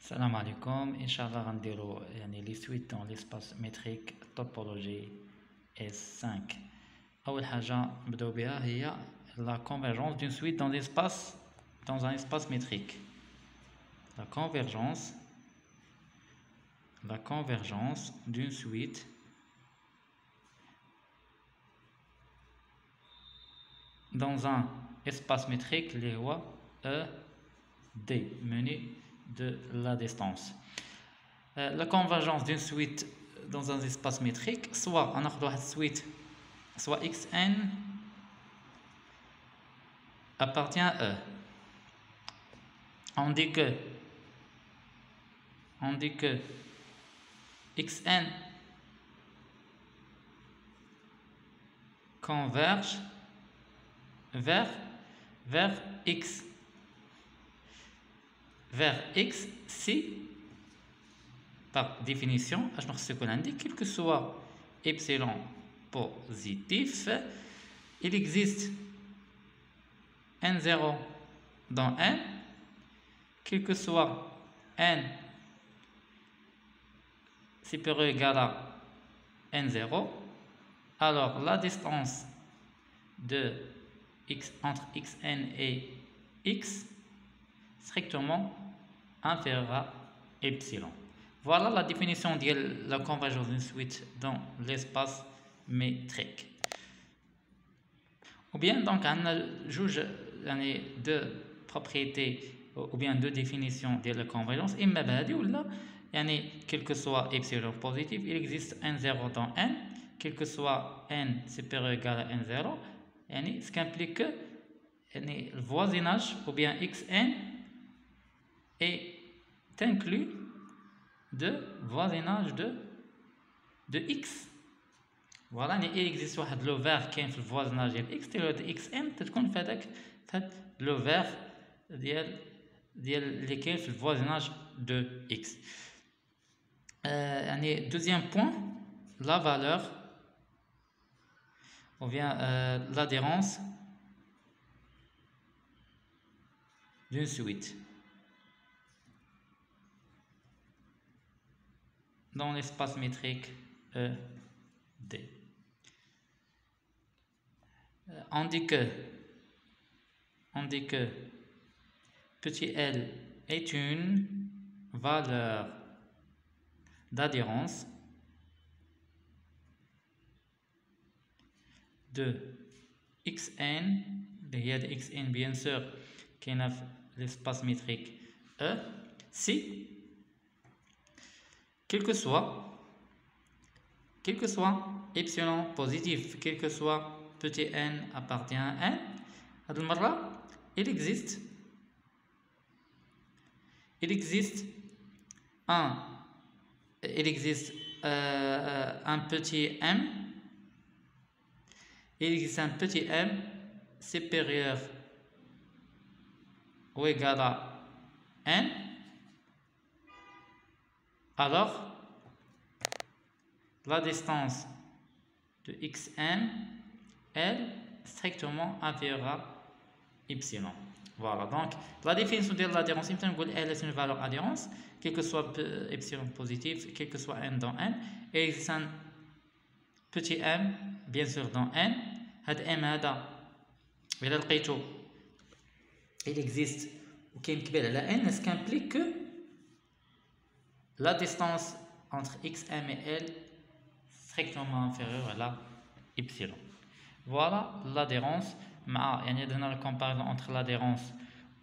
Salam alaikum, Inch'Allah غنديرو les suites dans l'espace métrique topologie S5. أول حاجة نبداو بها هي la convergence d'une suite dans un espace métrique. La convergence d'une suite dans un espace métrique اللي هو ED menu de la distance. La convergence d'une suite dans un espace métrique, soit on a une suite, soit xn appartient à E. On dit que xn converge vers x. Vers x si, par définition, quel que soit epsilon positif, il existe n0 dans n, quel que soit n supérieur ou égal à n0, alors la distance entre xn et x strictement inférieur à epsilon. Voilà la définition de la convergence d'une suite dans l'espace métrique. Ou bien donc on a deux propriétés ou bien deux définitions de la convergence. Et quel que soit epsilon positif, il existe n0 dans n, quel que soit n supérieur ou égal à n0, ce qui implique que le voisinage ou bien xn est inclus de voisinage de x. Voilà, il existe le vert qui est le voisinage de x, de xn, تكون في هذاك le vert اللي كاين في le voisinage de x. Deuxième point, la valeur ou bien l'adhérence d'une suite dans l'espace métrique ED. On dit que petit l est une valeur d'adhérence de xn, il y a de xn bien sûr qui est l'espace métrique E, si quel que soit epsilon positif, quel que soit petit n appartient à n, il existe un petit m, il existe un petit m supérieur ou égal à n, alors la distance de xn est strictement inférieure à epsilon. Voilà, donc la définition de l'adhérence, elle est une valeur adhérence, quel que soit epsilon positif, quel que soit n dans n, il existe un petit m, bien sûr dans n, il existe n, ce qui implique que la distance entre xm et l strictement inférieure à la epsilon. Voilà l'adhérence. Il y a une comparaison entre l'adhérence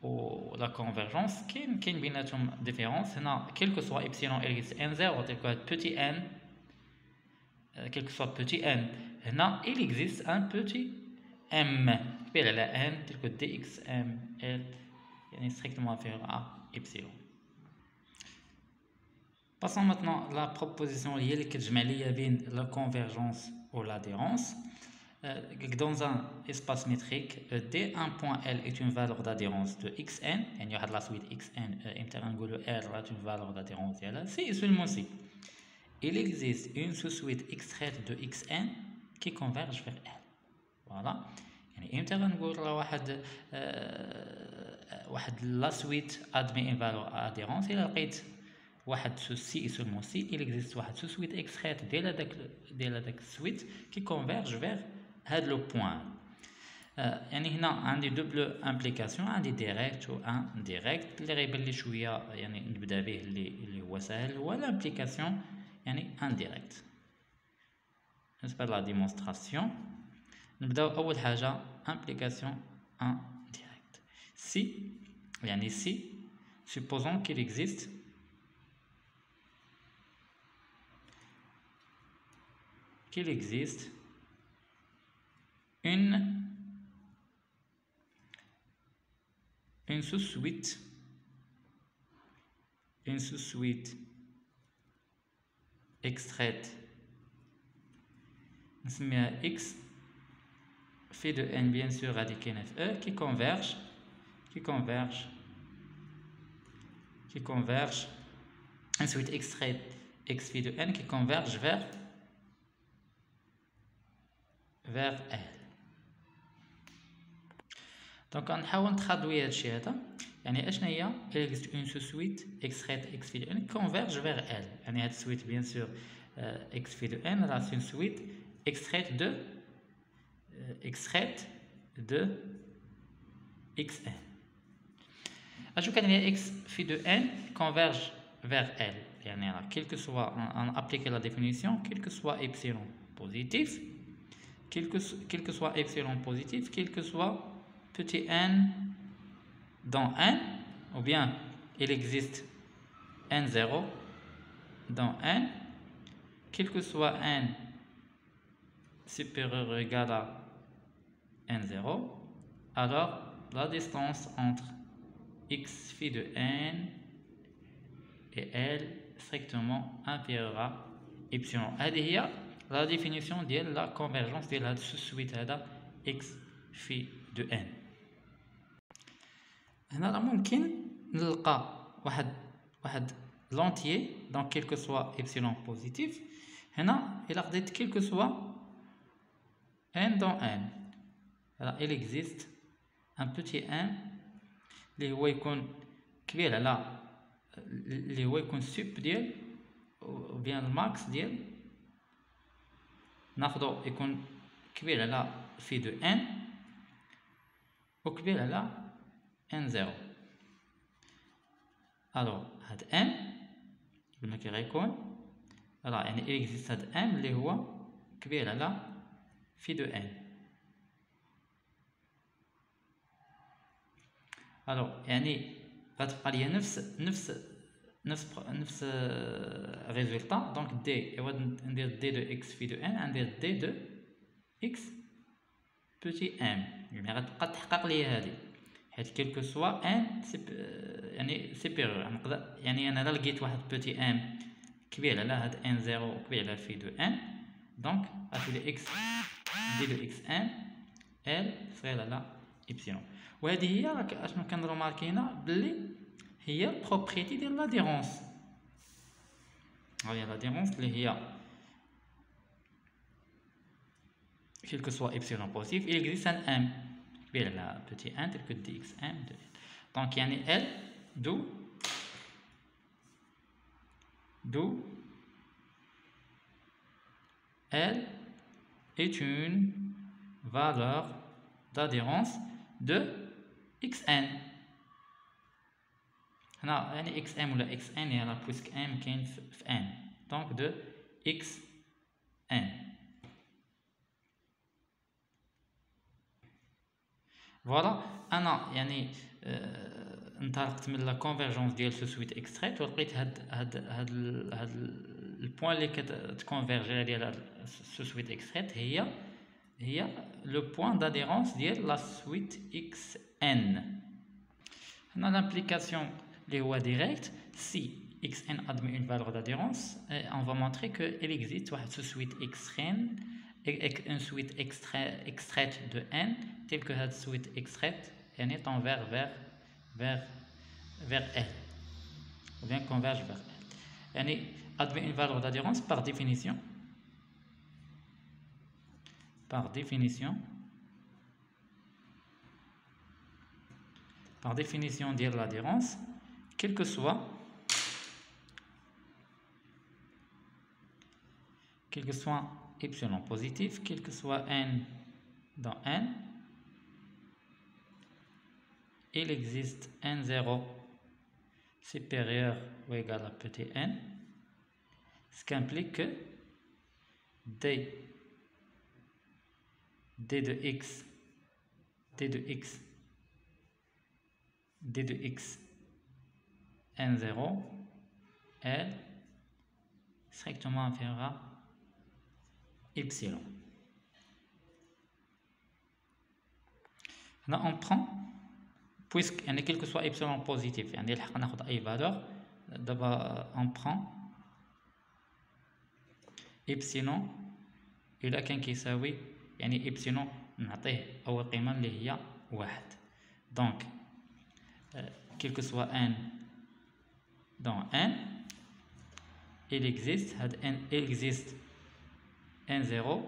et la convergence. Il y a une différence. Quel que soit epsilon, il existe n0, tel que petit n, quel que soit petit n, il existe un petit m, n, tel que dxm, l, est strictement inférieur à epsilon. Passons maintenant à la proposition liée à la convergence ou l'adhérence. Dans un espace métrique, D, un point L est une valeur d'adhérence de xn, il y a la suite xn, R est une valeur d'adhérence de C, et seulement C. Il existe une sous-suite extraite de xn qui converge vers L. Voilà. يعني امتى غنقول راه واحد واحد لا سويت admet une valeur adhérence إلا لقيت واحد سو سي سولمون سي il existe واحد سو سويت اكستريت ديال هذاك السويت كي كونفيرج فيغ هاد لو بوين. يعني هنا عندي دوبل امبليكاسيون، عندي ديريكت و انديريكت. اللي غيبان لي شويه يعني نبدا به اللي هو سهل هو لامبليكاسيون يعني انديريكت. بالنسبه لا ديمونستراسيون نبداو اول حاجه امبليكاسيون انديريكت. سي يعني سي supposons qu'il existe une sous-suite extraite نسميها x phi de n bien sûr radical f e qui converge une suite extraite x phi de n qui converge vers L. دونك غنحاول نتخادوي هادشي هذا. يعني اشنا هي il existe une sous-suite extraite x phi de n converge vers L. يعني هاد السويت بيان سور x phi de n راه سي une suite extraite de xn. اجو كان x phi de n converge vers L. يعني راه quel que soit on applique la définition quel que soit epsilon positif, quel que soit epsilon positif, quel que soit petit n dans n, ou bien il existe n0 dans n, quel que soit n supérieur ou égal à n0, alors la distance entre x phi de n et L strictement inférieure à epsilon. هذه هي la définition ديال la convergence ديال هاد السويت هذا x phi de n. هنا راه ممكن نلقى واحد لونتيي دونك quel que soit epsilon positif. هنا إلا خديت quel que soit n dans n alors il existe un petit n اللي هو يكون كبير على اللي هو يكون سوب ديال ou bien الماكس ديال ناخدو يكون كبير على في دو n وكبير على n0. الوغ هاد n قلنا كي غيكون راه يعني il existe هاد n اللي هو كبير على في دو n. الوغ يعني غتبقى ليا نفس ريزولطا. دونك دي ايوا ندير دي دو اكس في دو ان ندير دي دو اكس بوتي ام. يعني غتبقى تحقق ليا هادي حيت كيلكو سوا ان يعني سيبيريور. نقدر يعني انا الا لقيت واحد بوتي ام كبير على هاد ان زيرو كبير على في دو ان دونك غتولي اكس دي دو اكس ام ال صغير على ابسيلون. وهذه هي راك اشنو كنروماركينا بلي هي البروبريتي ديال لاديرونس. ها هي لاديرونس اللي هي quel que soit epsilon positif il existe un m كبير على petit n tel que dxm de n. donc يعني L d'où L est une valeur d'adhérence de xn. هنا يعني xm ولا xn يعني puisque m كاين في n donc de xn. فوالا انا يعني انطلقت من لا كونفيرجونس ديال سو سويت اكستريت ولقيت هاد البوين اللي كتكونفيرجي ديال سو سويت اكستريت هي لو بوين داديرونس ديال لا سويت اكس ان. هنا لامبليكاسيون اللي هو ديريكت سي اكس ان admet une valeur d'adhérence on va montrer que il existe واحد سو سويت une suite extraite de n telle que cette suite extraite tend vers L ou bien converge vers L. admet une valeur d'adhérence par définition par définition de l'adhérence, quel que soit epsilon positif, quel que soit n dans n, il existe n0 supérieur ou égal à petit n, ce qui implique que d de x n0 est strictement inférieur à epsilon. Là, on prend, puisque quel que soit epsilon positif, d'abord on prend epsilon إلى كان كيساوي يعني epsilon نعطيه أول قيمة اللي هي 1. donc quel que soit n dans n, il existe n0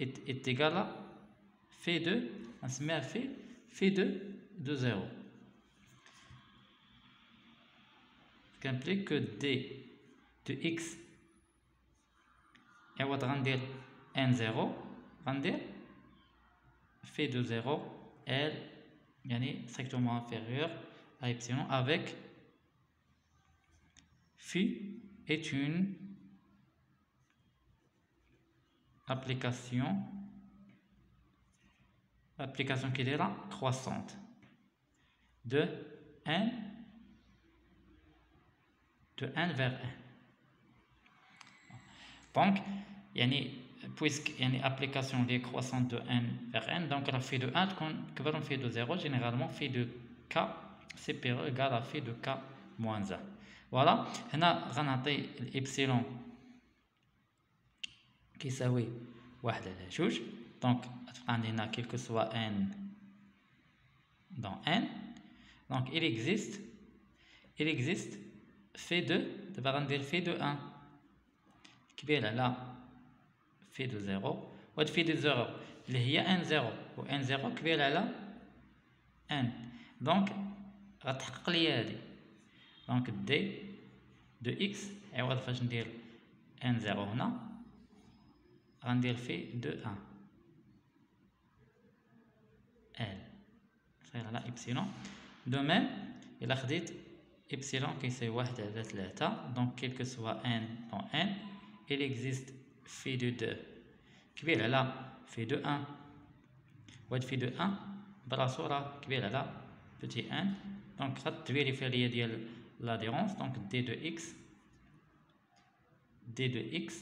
est égal à phi 2, on se met à phi 2 de 0, ce qui implique que d de x يعوض غندير n0 غندير phi de 0 est يعني strictement inférieur à epsilon, avec phi est une application qui est là croissante de n vers 1. donc puisque application décroissante de n vers n, donc la phi de 1 تكون phi de 0, généralement phi de k supérieur égal à phi de k moins 1. voilà. هنا غنعطي الابسيلون كيساوي 1 على 2، donc تبقى عندي هنا quel que soit n dans n, donc il existe phi 2 دابا غندير phi de 1 كبير على phi de 0، وهاد phi de 0 اللي هي n0 و n0 كبير على n، دونك غتحقق لي هادي، دونك d de x عوض فاش ندير n0 هنا غندير phi de 1 l صغير على epsilon. de même إلا خديت epsilon كيساوي 1 على 3، donc quel que soit n dans n, il existe phi de 2 كبير على phi de 1، وهاد phi de 1 براسو راه كبير على petit n، donc غتفيريفي ليا ديال l'adhérence، donc d de x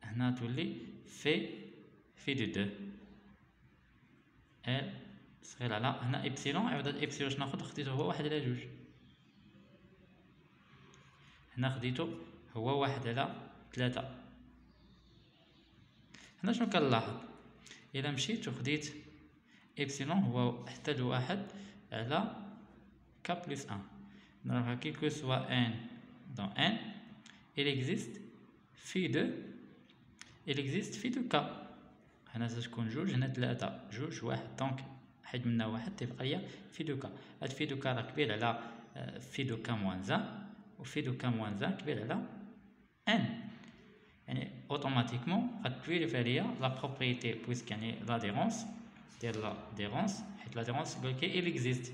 هنا تولي phi de 2 l صغير على هنا epsilon، عوض هاد epsilon واش ناخد؟ خديته هو 1 على 2، هنا خديته هو 1 على 3. هنا شنو كنلاحظ؟ إلا مشيت وخديت epsilon هو حتى لواحد على k plus 1، نراها quel que soit n dans n، il existe phi de k. هنا تكون 2 هنا 3 2 1، دونك حيد منا 1 تيبقى ليا phi de k. هاد phi de k راه كبير على phi de k moins 1، و phi de k moins 1 كبير على n، يعني اوتوماتيكمون غتفيريفي ليا لا بروبريتي، بويسك لاديرونس ديال لاديرونس، حيت لاديرونس قال لك il existe،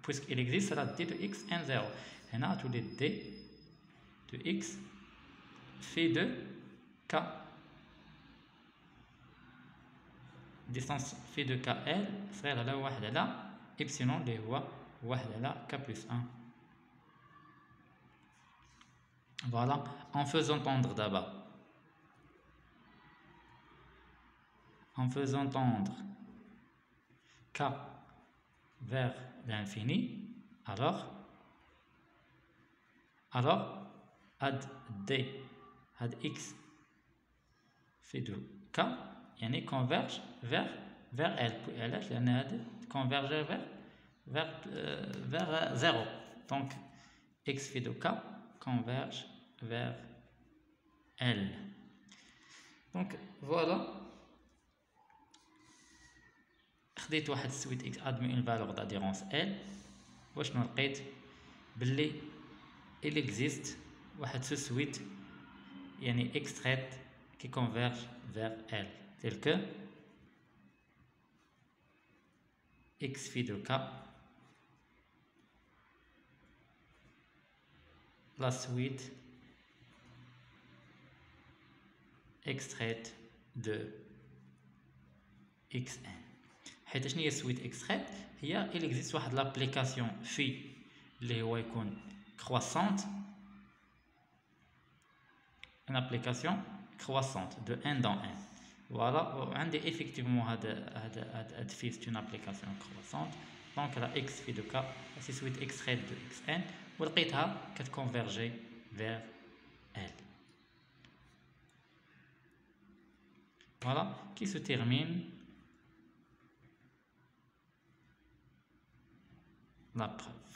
puisque il existe راه d de x n0، هنا تولي d de x phi de k، distance phi de k l صغير على 1 على epsilon اللي هو 1 على k plus 1. voilà. en faisant tendre d'abord, k vers l'infini, alors ad d ad x phi de k يعني converge vers L، علاش؟ لأن هادي converge vers 0، donc x phi de k converge vers L. donc voilà. خديت واحد السويت اكس ادمي اون فالور d'adhérence ال واشنو لقيت باللي il existe واحد سو سويت يعني extraite qui converge vers L tel que x phi de k la suite extraite de xn. حيت شنو هي السويت extraite؟ هي il existe واحد l'application phi اللي هو يكون croissante, une application croissante de n dans n. Voilà, عندي effectivement هاد phi c'est une application croissante. Donc la x phi de k c'est suite extraite de xn ولقيتها كتconverger vers L. Voilà, qui se termine la preuve.